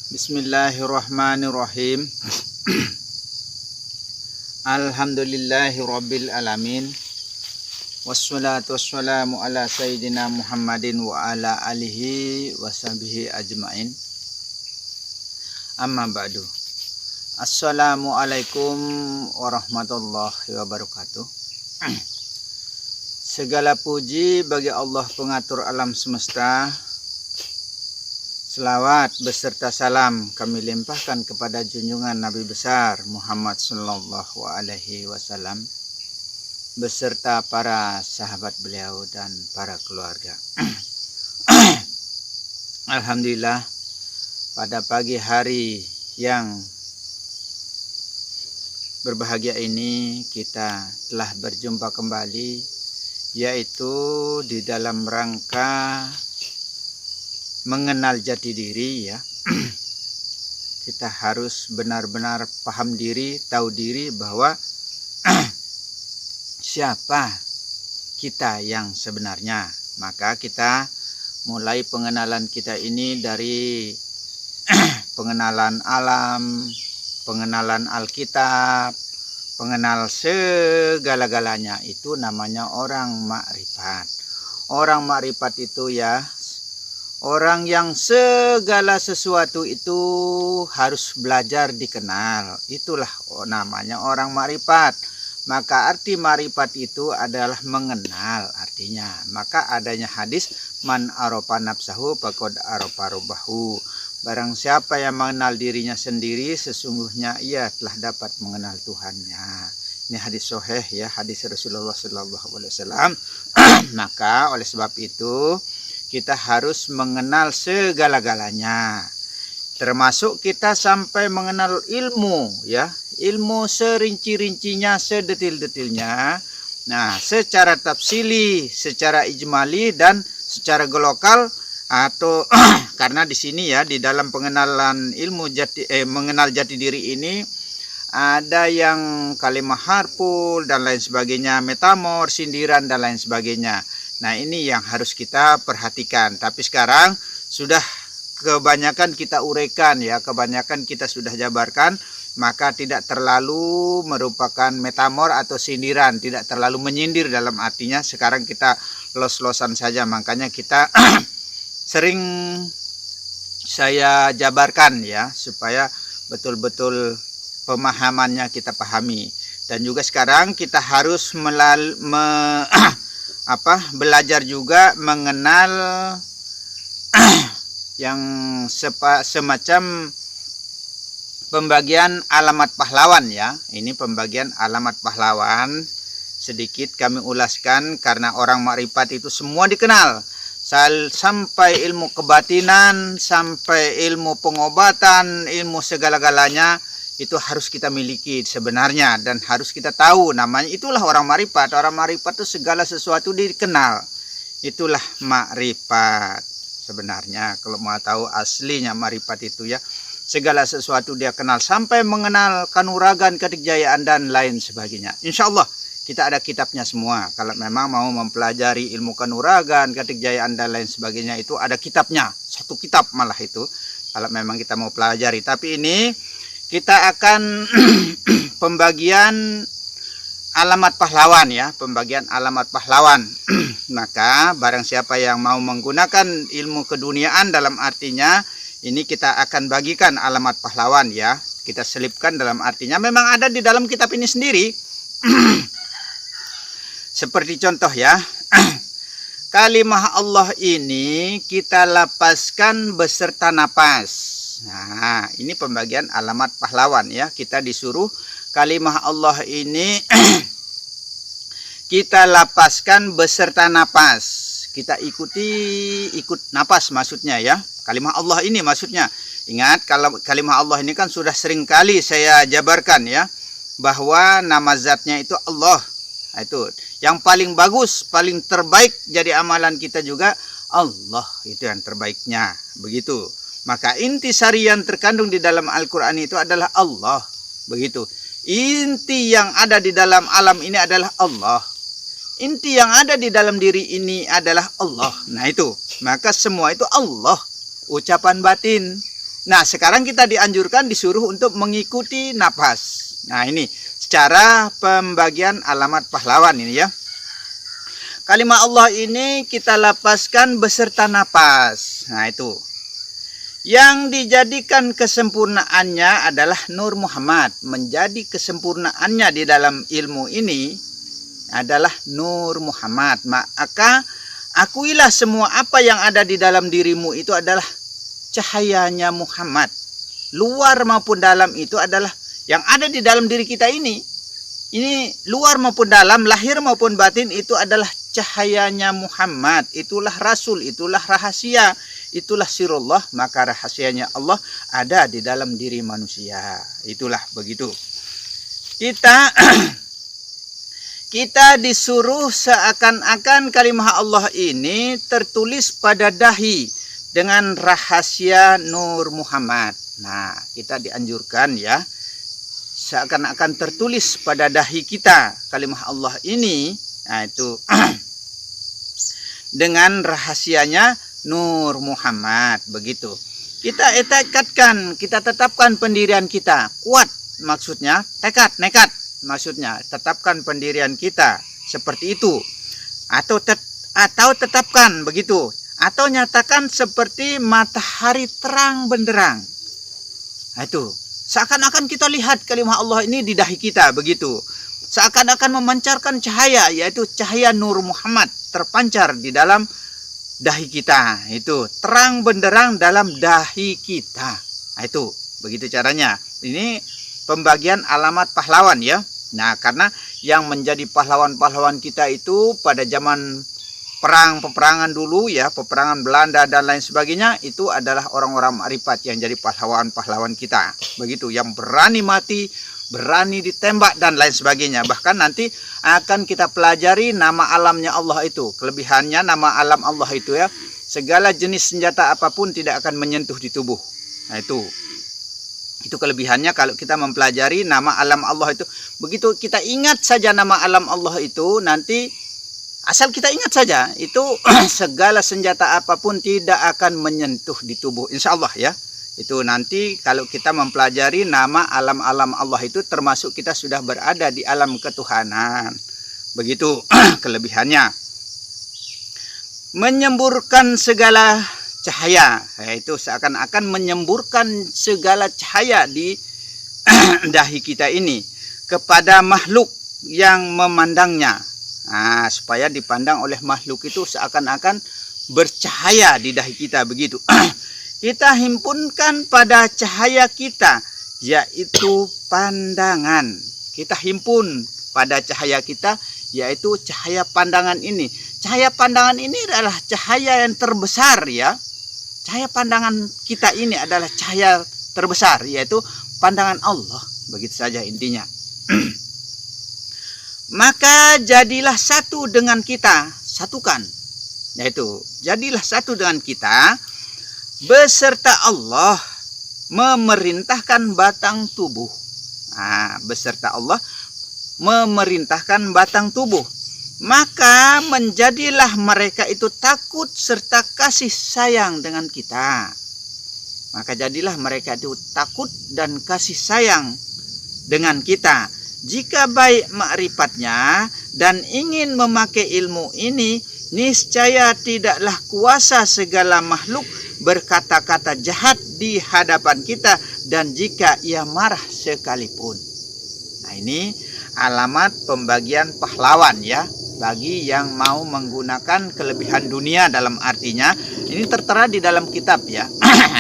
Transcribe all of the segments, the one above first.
Bismillahirrahmanirrahim. Alhamdulillahirabbil alamin. Wassalatu wassalamu ala sayyidina Muhammadin wa ala alihi washabihi ajmain. Amma ba'du. Assalamualaikum warahmatullahi wabarakatuh. Segala puji bagi Allah pengatur alam semesta. Selawat beserta salam kami limpahkan kepada junjungan Nabi besar Muhammad sallallahu alaihi wasallam beserta para sahabat beliau dan para keluarga. Alhamdulillah, pada pagi hari yang berbahagia ini kita telah berjumpa kembali, yaitu di dalam rangka mengenal jati diri ya. Kita harus benar-benar paham diri, tahu diri bahwa siapa kita yang sebenarnya. Maka kita mulai pengenalan kita ini dari pengenalan alam, pengenalan Alkitab, pengenal segala-galanya. Itu namanya orang makrifat. Orang makrifat itu ya orang yang segala sesuatu itu harus belajar dikenal. Itulah namanya orang makrifat. Maka arti makrifat itu adalah mengenal artinya. Maka adanya hadis man arofa nafsahu faqad arofa rabbahu. Barang siapa yang mengenal dirinya sendiri, sesungguhnya ia telah dapat mengenal Tuhannya. Ini hadis sahih ya, hadis Rasulullah sallallahu alaihi wasallam. Maka oleh sebab itu kita harus mengenal segala-galanya, termasuk kita sampai mengenal ilmu ya, ilmu serinci-rincinya, sedetil-detilnya. Nah, secara tafsili, secara ijmali dan secara global atau karena di sini ya di dalam pengenalan ilmu mengenal jati diri ini ada yang kalimah harful dan lain sebagainya, metamor, sindiran dan lain sebagainya. Nah, ini yang harus kita perhatikan. Tapi sekarang sudah kebanyakan kita uraikan ya, kebanyakan kita sudah jabarkan, maka tidak terlalu merupakan metamor atau sindiran, tidak terlalu menyindir dalam artinya. Sekarang kita los-losan saja, makanya kita sering saya jabarkan ya, supaya betul-betul pemahamannya kita pahami. Dan juga sekarang kita harus belajar juga mengenal yang semacam pembagian alamat pahlawan ya. Ini pembagian alamat pahlawan sedikit kami ulaskan karena orang makrifat itu semua dikenal. Sampai ilmu kebatinan, sampai ilmu pengobatan, ilmu segala-galanya itu harus kita miliki sebenarnya dan harus kita tahu namanya. Itulah orang makrifat. Orang makrifat itu segala sesuatu dikenal. Itulah makrifat sebenarnya. Kalau mau tahu aslinya makrifat itu ya, segala sesuatu dia kenal sampai mengenal kanuragan, ketikjayaan dan lain sebagainya. Insya Allah kita ada kitabnya semua. Kalau memang mau mempelajari ilmu kanuragan, ketikjayaan dan lain sebagainya itu ada kitabnya. Satu kitab malah itu kalau memang kita mau pelajari. Tapi ini kita akan pembagian alamat pahlawan ya, pembagian alamat pahlawan. Maka barang siapa yang mau menggunakan ilmu keduniaan dalam artinya, ini kita akan bagikan alamat pahlawan ya. Kita selipkan dalam artinya, memang ada di dalam kitab ini sendiri. Seperti contoh ya, kalimah Allah ini kita lapaskan beserta napas. Nah, ini pembagian alamat pahlawan ya. Kita disuruh kalimah Allah ini kita lapaskan beserta napas. Kita ikut napas maksudnya ya. Kalimah Allah ini maksudnya. Ingat, kalau kalimah Allah ini kan sudah sering kali saya jabarkan ya, bahwa nama zatnya itu Allah. Nah, itu yang paling bagus, paling terbaik jadi amalan kita juga Allah, itu yang terbaiknya. Begitu. Maka inti sari yang terkandung di dalam Al-Quran itu adalah Allah. Begitu. Inti yang ada di dalam alam ini adalah Allah. Inti yang ada di dalam diri ini adalah Allah. Nah itu. Maka semua itu Allah. Ucapan batin. Nah, sekarang kita dianjurkan, disuruh untuk mengikuti napas. Nah, ini secara pembagian alamat pahlawan ini ya. Kalimat Allah ini kita lapaskan beserta napas. Nah, itu. Yang dijadikan kesempurnaannya adalah Nur Muhammad. Menjadi kesempurnaannya di dalam ilmu ini adalah Nur Muhammad. Maka akuilah semua apa yang ada di dalam dirimu itu adalah cahayanya Muhammad. Luar maupun dalam itu adalah yang ada di dalam diri kita ini. Ini luar maupun dalam, lahir maupun batin itu adalah cahayanya Muhammad. Itulah Rasul, itulah rahasia, itulah sirullah. Maka rahasianya Allah ada di dalam diri manusia. Itulah begitu. Kita disuruh seakan-akan kalimat Allah ini tertulis pada dahi dengan rahasia Nur Muhammad. Nah, kita dianjurkan ya, seakan-akan tertulis pada dahi kita kalimat Allah ini. Nah, itu dengan rahasianya Nur Muhammad, begitu. Kita etikatkan, kita tetapkan pendirian kita kuat, maksudnya tekad, nekat, maksudnya tetapkan pendirian kita seperti itu, atau tetapkan begitu, atau nyatakan seperti matahari terang benderang. Nah, itu seakan-akan kita lihat kalimat Allah ini di dahi kita, begitu. Seakan-akan memancarkan cahaya, yaitu cahaya Nur Muhammad terpancar di dalam dahi kita. Itu terang benderang dalam dahi kita. Nah, itu begitu caranya. Ini pembagian alamat pahlawan ya. Nah, karena yang menjadi pahlawan-pahlawan kita itu pada zaman peperangan dulu ya, peperangan Belanda dan lain sebagainya, itu adalah orang-orang makrifat yang jadi pahlawan-pahlawan kita. Begitu, yang berani mati, berani ditembak dan lain sebagainya. Bahkan nanti akan kita pelajari nama alamnya Allah itu. Kelebihannya nama alam Allah itu ya, segala jenis senjata apapun tidak akan menyentuh di tubuh. Nah, itu kelebihannya kalau kita mempelajari nama alam Allah itu. Begitu kita ingat saja nama alam Allah itu, nanti asal kita ingat saja, itu segala senjata apapun tidak akan menyentuh di tubuh, insya Allah ya. Itu nanti kalau kita mempelajari nama alam-alam Allah itu, termasuk kita sudah berada di alam ketuhanan. Begitu kelebihannya. Menyemburkan segala cahaya, yaitu seakan-akan menyemburkan segala cahaya di dahi kita ini kepada makhluk yang memandangnya. Nah, supaya dipandang oleh makhluk itu seakan-akan bercahaya di dahi kita, begitu. Kita himpunkan pada cahaya kita, yaitu pandangan. Kita himpun pada cahaya kita, yaitu cahaya pandangan ini. Cahaya pandangan ini adalah cahaya yang terbesar ya. Cahaya pandangan kita ini adalah cahaya terbesar, yaitu pandangan Allah. Begitu saja intinya. Maka jadilah satu dengan kita, satukan. Yaitu, jadilah satu dengan kita, beserta Allah memerintahkan batang tubuh. Nah, beserta Allah memerintahkan batang tubuh. Maka menjadilah mereka itu takut serta kasih sayang dengan kita. Maka jadilah mereka itu takut dan kasih sayang dengan kita. Jika baik makrifatnya dan ingin memakai ilmu ini, niscaya tidaklah kuasa segala makhluk berkata-kata jahat di hadapan kita, dan jika ia marah sekalipun. Nah, ini alamat pembagian pahlawan ya, bagi yang mau menggunakan kelebihan dunia, dalam artinya ini tertera di dalam kitab ya.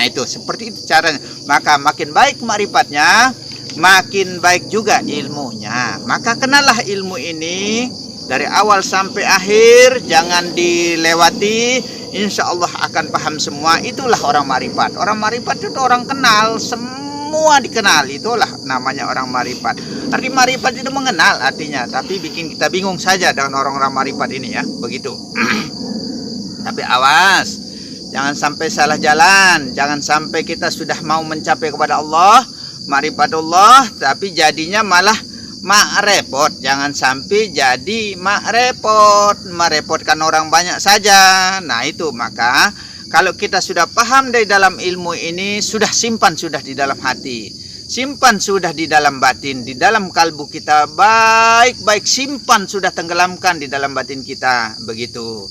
Itu seperti itu caranya. Maka makin baik makrifatnya, makin baik juga ilmunya. Maka kenallah ilmu ini dari awal sampai akhir, jangan dilewati. Insya Allah akan paham semua. Itulah orang marifat. Orang marifat itu orang kenal, semua dikenal. Itulah namanya orang marifat. Arti marifat itu mengenal artinya, tapi bikin kita bingung saja dengan orang-orang marifat ini ya, begitu. Tapi awas, jangan sampai salah jalan. Jangan sampai kita sudah mau mencapai kepada Allah, marifatullah, tapi jadinya malah mak repot. Jangan sampai jadi mak repot, merepotkan orang banyak saja. Nah, itu maka Kalau kita sudah paham dari dalam ilmu ini, sudah simpan sudah di dalam hati, simpan sudah di dalam batin, di dalam kalbu kita, baik-baik simpan sudah tenggelamkan di dalam batin kita, begitu.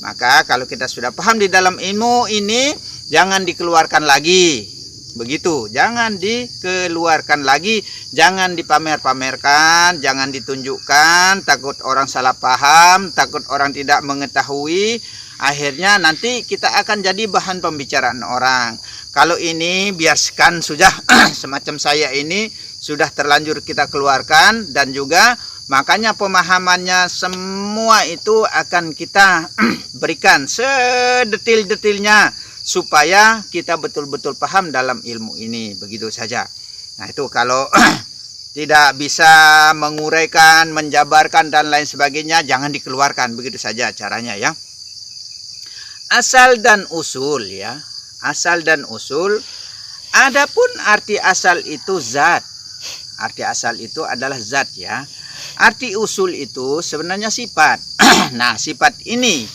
Maka kalau kita sudah paham di dalam ilmu ini, jangan dikeluarkan lagi, begitu. Jangan dikeluarkan lagi, jangan dipamer-pamerkan, jangan ditunjukkan, takut orang salah paham, takut orang tidak mengetahui. Akhirnya nanti kita akan jadi bahan pembicaraan orang. Kalau ini biarkan sudah semacam saya ini sudah terlanjur kita keluarkan, dan juga makanya pemahamannya semua itu akan kita berikan sedetil-detilnya supaya kita betul-betul paham dalam ilmu ini, begitu saja. Nah itu kalau tidak bisa menguraikan, menjabarkan dan lain sebagainya, jangan dikeluarkan, begitu saja caranya ya. Asal dan usul ya, asal dan usul. Adapun arti asal itu zat, arti asal itu adalah zat ya. Arti usul itu sebenarnya sifat. Nah sifat ini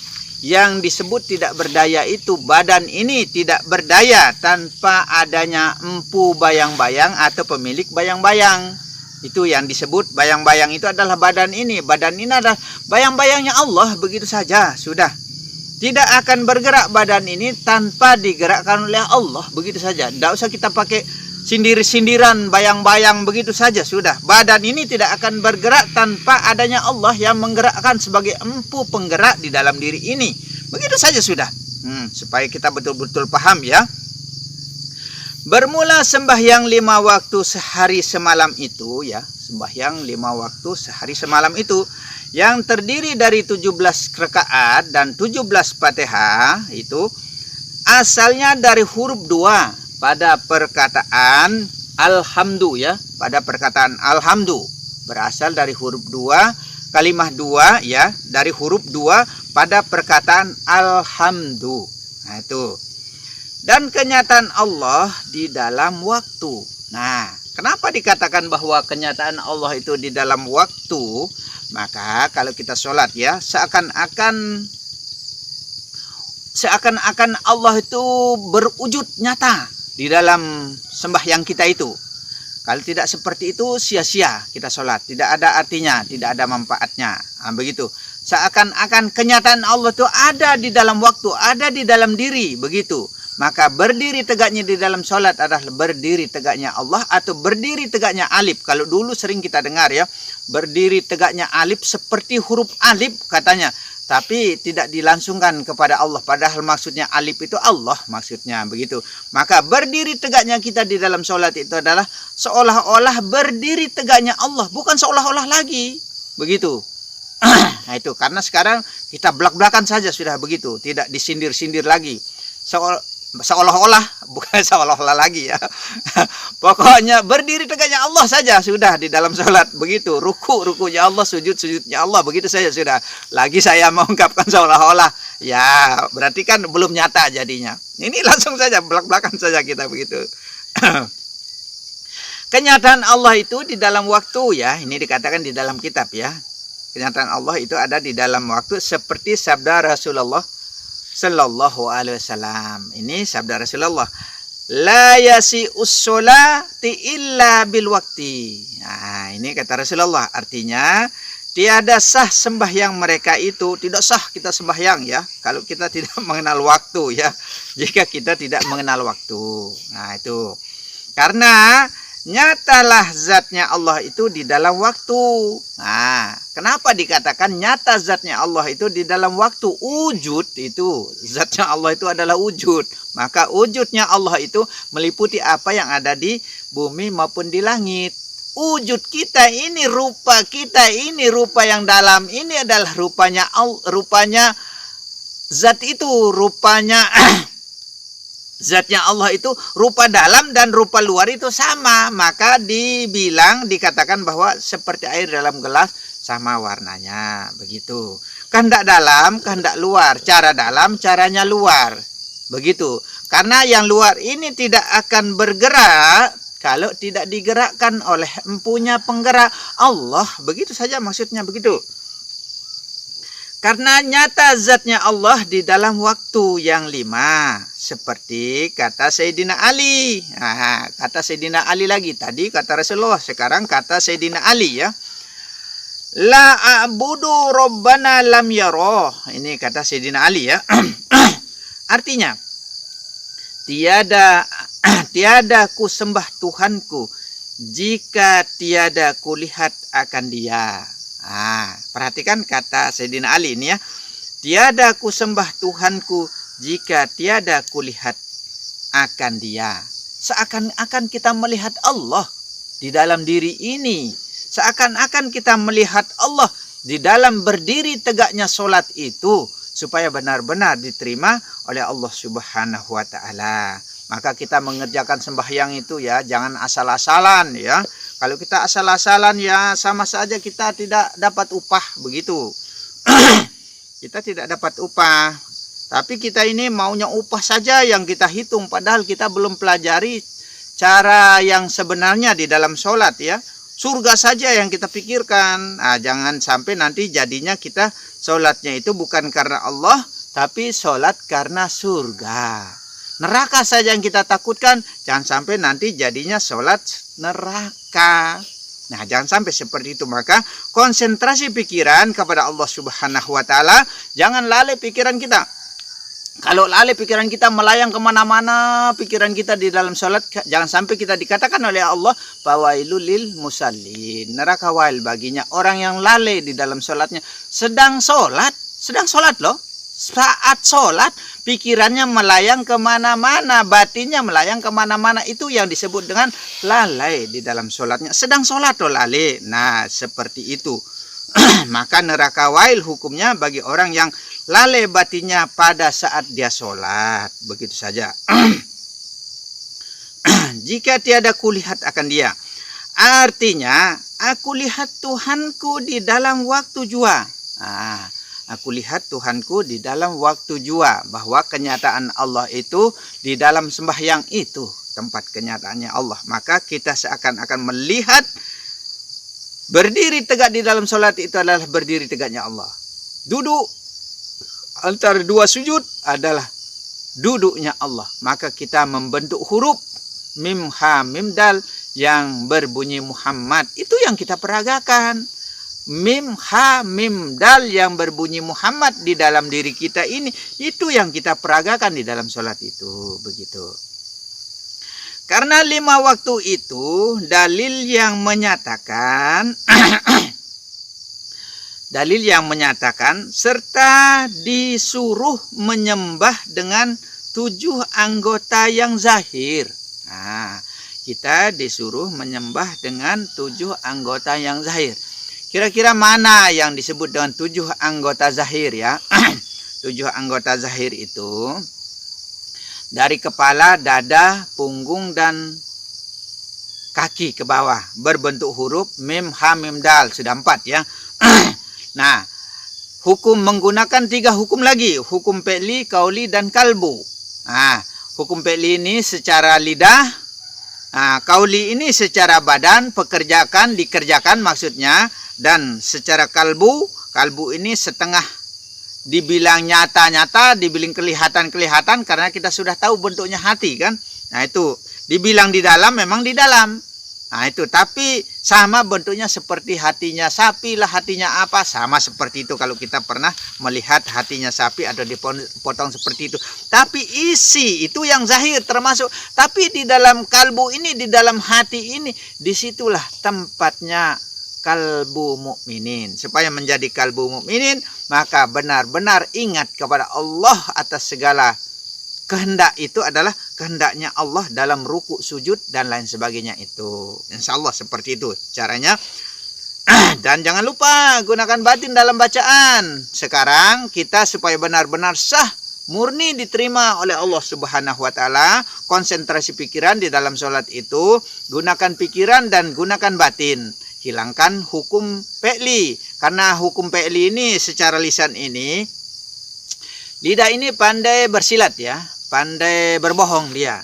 yang disebut tidak berdaya itu, badan ini tidak berdaya tanpa adanya empu bayang-bayang atau pemilik bayang-bayang. Itu yang disebut bayang-bayang, itu adalah badan ini. Badan ini adalah bayang-bayangnya Allah, begitu saja sudah. Tidak akan bergerak badan ini tanpa digerakkan oleh Allah, begitu saja. Tidak usah kita pakai sindir-sindiran, bayang-bayang, begitu saja sudah. Badan ini tidak akan bergerak tanpa adanya Allah yang menggerakkan sebagai empu penggerak di dalam diri ini. Begitu saja sudah. Supaya kita betul-betul paham ya. Bermula sembahyang 5 waktu sehari semalam itu ya. Sembahyang 5 waktu sehari semalam itu, yang terdiri dari 17 rakaat dan 17 Fatihah, itu asalnya dari huruf 2 pada perkataan alhamdu ya, pada perkataan alhamdu. Berasal dari huruf 2, kalimah 2 ya, dari huruf 2 pada perkataan alhamdu. Nah itu. Dan kenyataan Allah di dalam waktu. Nah, kenapa dikatakan bahwa kenyataan Allah itu di dalam waktu? Maka kalau kita sholat ya, seakan-akan Allah itu berwujud nyata di dalam sembahyang kita itu. Kalau tidak seperti itu, sia-sia kita sholat, tidak ada artinya, tidak ada manfaatnya. Begitu. Seakan-akan kenyataan Allah itu ada di dalam waktu, ada di dalam diri, begitu. Maka berdiri tegaknya di dalam sholat adalah berdiri tegaknya Allah atau berdiri tegaknya alif. Kalau dulu sering kita dengar ya, berdiri tegaknya alif seperti huruf alif katanya. Tapi tidak dilangsungkan kepada Allah. Padahal maksudnya alif itu Allah maksudnya, begitu. Maka berdiri tegaknya kita di dalam sholat itu adalah seolah-olah berdiri tegaknya Allah. Bukan seolah-olah lagi, begitu. Nah itu karena sekarang kita belak-belakan saja sudah begitu. Tidak disindir-sindir lagi. Seolah-olah, bukan seolah-olah lagi ya. Pokoknya berdiri tegaknya Allah saja sudah di dalam sholat, begitu. Rukunya Allah, sujudnya Allah, begitu saja sudah. Lagi saya mengungkapkan seolah-olah, ya berarti kan belum nyata jadinya. Ini langsung saja belak-belakan saja kita begitu. Kenyataan Allah itu di dalam waktu ya, ini dikatakan di dalam kitab ya. Kenyataan Allah itu ada di dalam waktu seperti sabda Rasulullah Sallallahu Alaihi Wasallam. Ini sabda Rasulullah. La yasi'us sholati illa bil wakti. Nah, ini kata Rasulullah. Artinya tiada sah sembahyang mereka itu, tidak sah kita sembahyang ya, kalau kita tidak mengenal waktu ya. Jika kita tidak mengenal waktu. Nah, itu. Karena nyatalah zatnya Allah itu di dalam waktu. Nah, kenapa dikatakan nyata zatnya Allah itu di dalam waktu? Wujud itu, zatnya Allah itu adalah wujud. Maka wujudnya Allah itu meliputi apa yang ada di bumi maupun di langit. Wujud kita ini, rupa kita ini, rupa yang dalam ini adalah rupanya zat itu, rupanya zatnya Allah itu rupa dalam dan rupa luar itu sama. Maka dikatakan bahwa seperti air dalam gelas sama warnanya, begitu. Kehendak dalam, kehendak luar, cara dalam, caranya luar, begitu. Karena yang luar ini tidak akan bergerak kalau tidak digerakkan oleh empunya penggerak Allah, begitu saja maksudnya, begitu. Karena nyata zatnya Allah di dalam waktu yang 5. Seperti kata Sayyidina Ali. Nah, kata Sayyidina Ali lagi. Tadi kata Rasulullah. Sekarang kata Sayyidina Ali ya. La a'budu rabbana lam yara. Ini kata Sayyidina Ali ya. Artinya, tiada ku sembah Tuhanku jika tiada kulihat akan Dia. Perhatikan kata Sayyidina Ali ini ya. Tiada ku sembah Tuhanku jika tiada kulihat akan Dia. Seakan-akan kita melihat Allah di dalam diri ini. Seakan-akan kita melihat Allah di dalam berdiri tegaknya solat itu. Supaya benar-benar diterima oleh Allah Subhanahu wa Ta'ala. Maka kita mengerjakan sembahyang itu ya, jangan asal-asalan ya. Kalau kita asal-asalan ya sama saja kita tidak dapat upah begitu. Kita tidak dapat upah. Tapi kita ini maunya upah saja yang kita hitung. Padahal kita belum pelajari cara yang sebenarnya di dalam sholat ya. Surga saja yang kita pikirkan. Jangan sampai nanti jadinya kita sholatnya itu bukan karena Allah. Tapi sholat karena surga. Neraka saja yang kita takutkan, jangan sampai nanti jadinya sholat neraka. Nah, jangan sampai seperti itu. Maka konsentrasi pikiran kepada Allah Subhanahu wa Ta'ala. Jangan lalai pikiran kita. Kalau lalai pikiran kita melayang kemana-mana, pikiran kita di dalam sholat, jangan sampai kita dikatakan oleh Allah, fawailul lil musallin. Neraka wail baginya orang yang lalai di dalam sholatnya. Sedang sholat loh. Saat sholat, pikirannya melayang kemana-mana, batinnya melayang kemana-mana. Itu yang disebut dengan lalai di dalam sholatnya. Sedang sholat loh lalai. Nah, seperti itu. Maka neraka wail hukumnya bagi orang yang lalai batinnya pada saat dia sholat. Begitu saja. Jika tiada kulihat akan Dia. Artinya, aku lihat Tuhanku di dalam waktu jua. Aku lihat Tuhanku di dalam waktu jua. Bahwa kenyataan Allah itu di dalam sembahyang itu. Tempat kenyataannya Allah. Maka kita seakan-akan melihat berdiri tegak di dalam sholat itu adalah berdiri tegaknya Allah. Duduk antara dua sujud adalah duduknya Allah. Maka kita membentuk huruf mim, ha, mim, dal yang berbunyi Muhammad. Itu yang kita peragakan. Mim, ha, mim, dal yang berbunyi Muhammad di dalam diri kita ini. Itu yang kita peragakan di dalam sholat itu. Begitu. Karena 5 waktu itu dalil yang menyatakan dalil yang menyatakan serta disuruh menyembah dengan 7 anggota yang zahir. Kita disuruh menyembah dengan 7 anggota yang zahir. Kira-kira mana yang disebut dengan 7 anggota zahir ya? 7 anggota zahir itu dari kepala, dada, punggung, dan kaki ke bawah. Berbentuk huruf mim, ha, mim, dal. Sudah 4 ya. Nah, hukum menggunakan 3 hukum lagi. Hukum fi'li, qauli, dan kalbu. Hukum fi'li ini secara lidah. Qauli ini secara badan, dikerjakan maksudnya. Dan secara kalbu ini setengah dibilang nyata-nyata, dibilang kelihatan karena kita sudah tahu bentuknya hati kan. Nah itu, dibilang di dalam memang di dalam. Nah itu, tapi sama bentuknya seperti hatinya sapi lah, hatinya apa, sama seperti itu kalau kita pernah melihat hatinya sapi atau dipotong seperti itu. Tapi isi itu yang zahir termasuk. Tapi di dalam kalbu ini, di dalam hati ini, disitulah tempatnya kalbu mukminin. Supaya menjadi kalbu mukminin, maka benar-benar ingat kepada Allah atas segala kehendak. Itu adalah kehendaknya Allah dalam ruku, sujud, dan lain sebagainya itu. Insya Allah seperti itu caranya. Dan jangan lupa gunakan batin dalam bacaan. Sekarang kita supaya benar-benar sah, murni diterima oleh Allah Subhanahu wa Ta'ala, konsentrasi pikiran di dalam sholat itu, gunakan pikiran dan gunakan batin. Hilangkan hukum fi'li. Karena hukum fi'li ini secara lisan ini, lidah ini pandai bersilat ya, pandai berbohong dia.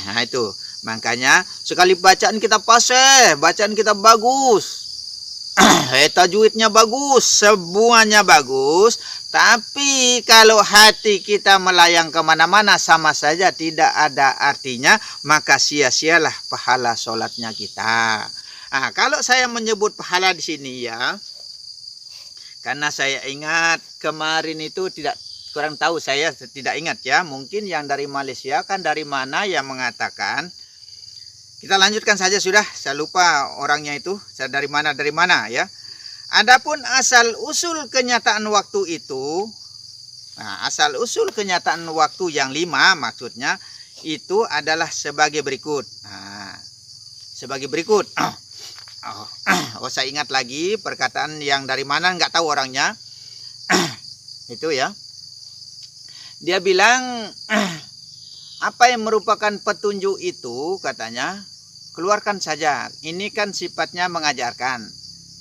Nah itu, makanya sekali bacaan kita fasih, bacaan kita bagus, tajwidnya bagus, semuanya bagus, tapi kalau hati kita melayang kemana-mana sama saja tidak ada artinya, maka sia-sialah pahala sholatnya kita. Nah, kalau saya menyebut pahala di sini ya, karena saya ingat kemarin itu kurang tahu, saya tidak ingat ya, mungkin yang dari Malaysia kan dari mana yang mengatakan. Kita lanjutkan saja sudah, saya lupa orangnya itu, dari mana ya. Adapun asal usul kenyataan waktu itu, nah, asal usul kenyataan waktu yang 5 maksudnya itu adalah sebagai berikut. Nah, sebagai berikut. Oh, saya ingat lagi perkataan yang dari mana, nggak tahu orangnya. Itu ya. Dia bilang apa yang merupakan petunjuk itu, katanya keluarkan saja. Ini kan sifatnya mengajarkan.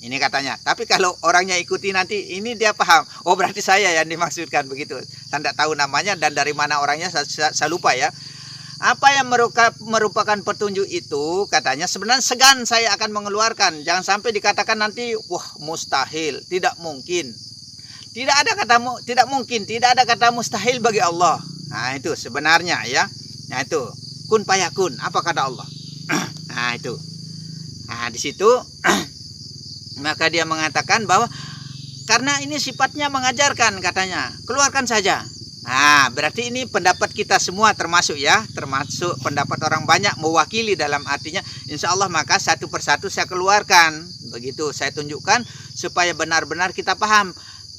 Ini katanya. Tapi kalau orangnya ikuti nanti, ini dia paham. Oh, berarti saya yang dimaksudkan begitu. Saya tidak tahu namanya dan dari mana orangnya, saya lupa ya. Apa yang merupakan petunjuk itu, katanya sebenarnya segan saya akan mengeluarkan. Jangan sampai dikatakan nanti, wah mustahil, tidak mungkin. Tidak ada kata tidak mungkin, tidak ada kata mustahil bagi Allah. Nah, itu sebenarnya ya. Nah, itu kun payakun, apa kata Allah? Nah, itu. Nah, di situ maka dia mengatakan bahwa karena ini sifatnya mengajarkan, katanya, keluarkan saja. Nah, berarti ini pendapat kita semua termasuk ya, termasuk pendapat orang banyak mewakili dalam artinya insya Allah, maka satu persatu saya keluarkan. Begitu saya tunjukkan supaya benar-benar kita paham.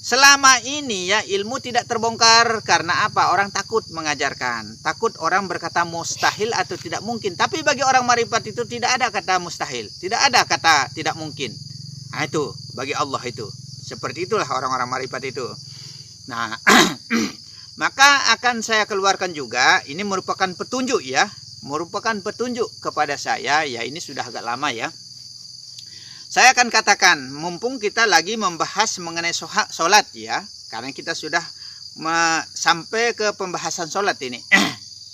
Selama ini ya ilmu tidak terbongkar karena apa? Orang takut mengajarkan, takut orang berkata mustahil atau tidak mungkin. Tapi bagi orang marifat itu tidak ada kata mustahil, tidak ada kata tidak mungkin. Nah, itu bagi Allah itu. Seperti itulah orang-orang marifat itu. Nah, maka akan saya keluarkan juga, ini merupakan petunjuk ya, merupakan petunjuk kepada saya, ya ini sudah agak lama ya. Saya akan katakan, mumpung kita lagi membahas mengenai sholat ya, karena kita sudah sampai ke pembahasan sholat ini.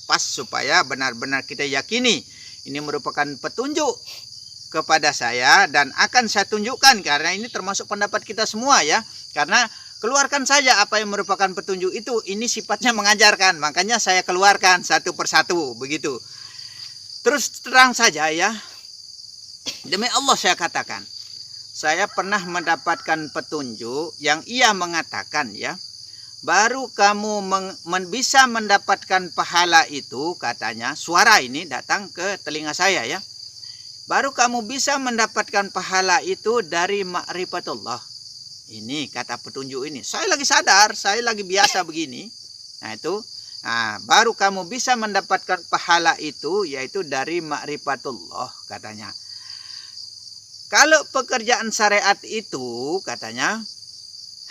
Pas supaya benar-benar kita yakini, ini merupakan petunjuk kepada saya dan akan saya tunjukkan karena ini termasuk pendapat kita semua ya. Karena keluarkan saja apa yang merupakan petunjuk itu, ini sifatnya mengajarkan, makanya saya keluarkan satu persatu begitu. Terus terang saja ya, demi Allah saya katakan, saya pernah mendapatkan petunjuk yang ia mengatakan ya, baru kamu bisa mendapatkan pahala itu, katanya, suara ini datang ke telinga saya ya, baru kamu bisa mendapatkan pahala itu dari ma'rifatullah. Ini kata petunjuk ini. Saya lagi sadar, saya lagi biasa begini. Nah itu, nah, baru kamu bisa mendapatkan pahala itu, yaitu dari ma'rifatullah, katanya. Kalau pekerjaan syariat itu, katanya,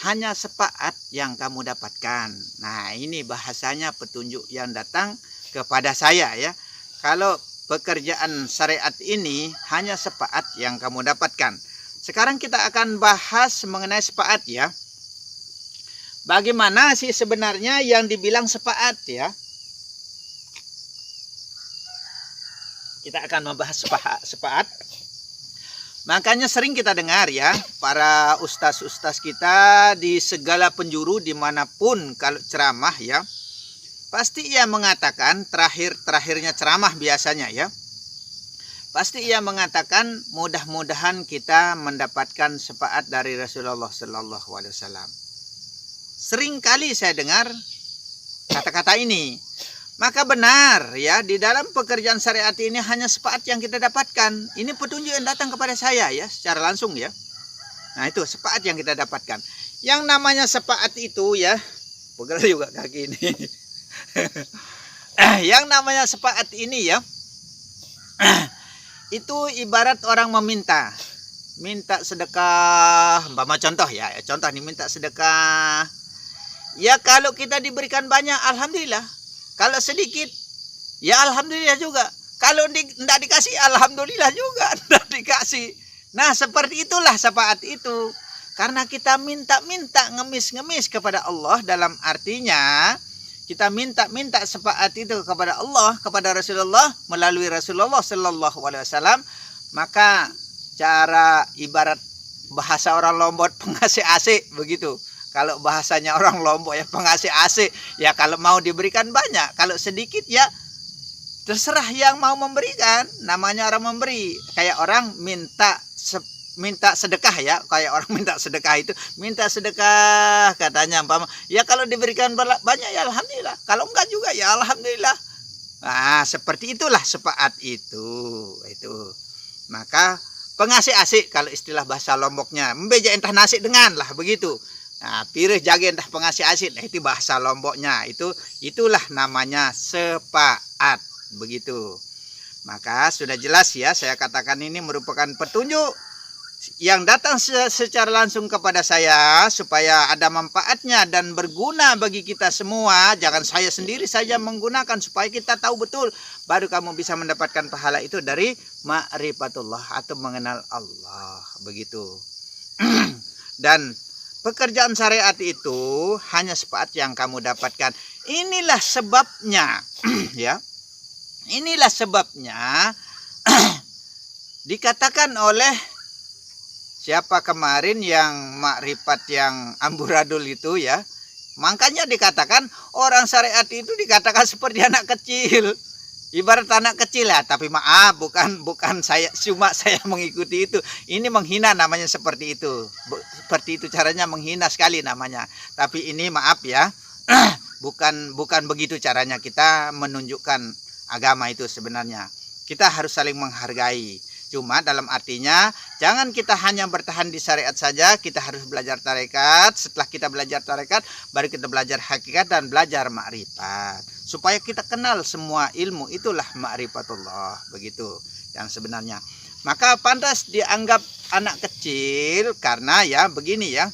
hanya sepaat yang kamu dapatkan. Nah, ini bahasanya petunjuk yang datang kepada saya ya. Kalau pekerjaan syariat ini hanya sepaat yang kamu dapatkan. Sekarang kita akan bahas mengenai sepaat ya. Bagaimana sih sebenarnya yang dibilang sepaat ya? Kita akan membahas sepaat. Makanya sering kita dengar ya, para ustaz-ustaz kita di segala penjuru dimanapun kalau ceramah ya, pasti ia mengatakan terakhirnya ceramah biasanya ya, pasti ia mengatakan mudah-mudahan kita mendapatkan syafaat dari Rasulullah Sallallahu Alaihi Wasallam. Sering kali saya dengar kata-kata ini. Maka benar ya, di dalam pekerjaan syariat ini hanya syafaat yang kita dapatkan. Ini petunjuk yang datang kepada saya ya, secara langsung ya. Nah itu syafaat yang kita dapatkan. Yang namanya syafaat itu ya, pegel juga kaki ini. Yang namanya syafaat ini ya, itu ibarat orang meminta sedekah, umpama contoh ya, contoh nih, minta sedekah. Ya kalau kita diberikan banyak, alhamdulillah. Kalau sedikit, ya alhamdulillah juga. Kalau tidak dikasih, alhamdulillah juga tidak dikasih. Nah seperti itulah syafaat itu. Karena kita minta-minta, ngemis-ngemis kepada Allah, dalam artinya kita minta-minta syafaat itu kepada Allah, kepada Rasulullah, melalui Rasulullah Sallallahu Alaihi Wasallam. Maka cara ibarat bahasa orang Lombok pengasih AC begitu. Kalau bahasanya orang Lombok ya pengasih AC, ya kalau mau diberikan banyak, kalau sedikit ya terserah yang mau memberikan, namanya orang memberi. Kayak orang minta sedekah ya, kayak orang minta sedekah itu, minta sedekah katanya umpama. Ya kalau diberikan banyak ya alhamdulillah, kalau enggak juga ya alhamdulillah. Nah, seperti itulah sepaat itu. Maka pengasih asik kalau istilah bahasa Lomboknya, membeja entah nasi dengan lah begitu. Nah, pirih jaga entah pengasih asik, nah, itu bahasa Lomboknya. Itulah namanya sepaat. Begitu. Maka sudah jelas ya, saya katakan ini merupakan petunjuk yang datang secara langsung kepada saya supaya ada manfaatnya dan berguna bagi kita semua. Jangan saya sendiri saja menggunakan, supaya kita tahu betul, baru kamu bisa mendapatkan pahala itu dari ma'rifatullah atau mengenal Allah. Begitu. Dan pekerjaan syariat itu hanya sepaat yang kamu dapatkan. Inilah sebabnya ya. Inilah sebabnya dikatakan oleh siapa kemarin yang makrifat yang amburadul itu ya. Makanya dikatakan orang syariat itu dikatakan seperti anak kecil. Ibarat anak kecil ya, tapi maaf bukan saya mengikuti itu. Ini menghina namanya seperti itu. Seperti itu caranya, menghina sekali namanya. Tapi ini maaf ya. bukan begitu caranya kita menunjukkan agama itu sebenarnya. Kita harus saling menghargai. Cuma dalam artinya jangan kita hanya bertahan di syariat saja, kita harus belajar tarekat. Setelah kita belajar tarekat, baru kita belajar hakikat dan belajar ma'rifat. Supaya kita kenal semua ilmu, itulah ma'rifatullah, begitu yang sebenarnya. Maka pantas dianggap anak kecil karena ya begini ya.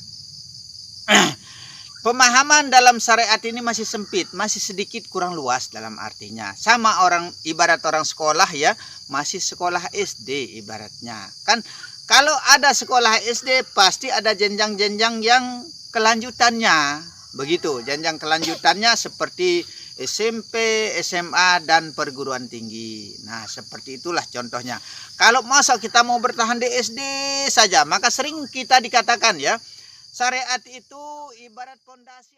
Pemahaman dalam syariat ini masih sempit, masih sedikit kurang luas dalam artinya. Sama ibarat orang sekolah ya, masih sekolah SD ibaratnya. Kan kalau ada sekolah SD pasti ada jenjang-jenjang yang kelanjutannya. Begitu, jenjang kelanjutannya seperti SMP, SMA dan perguruan tinggi. Nah, seperti itulah contohnya. Kalau masa kita mau bertahan di SD saja, maka sering kita dikatakan ya, syariat itu ibarat pondasi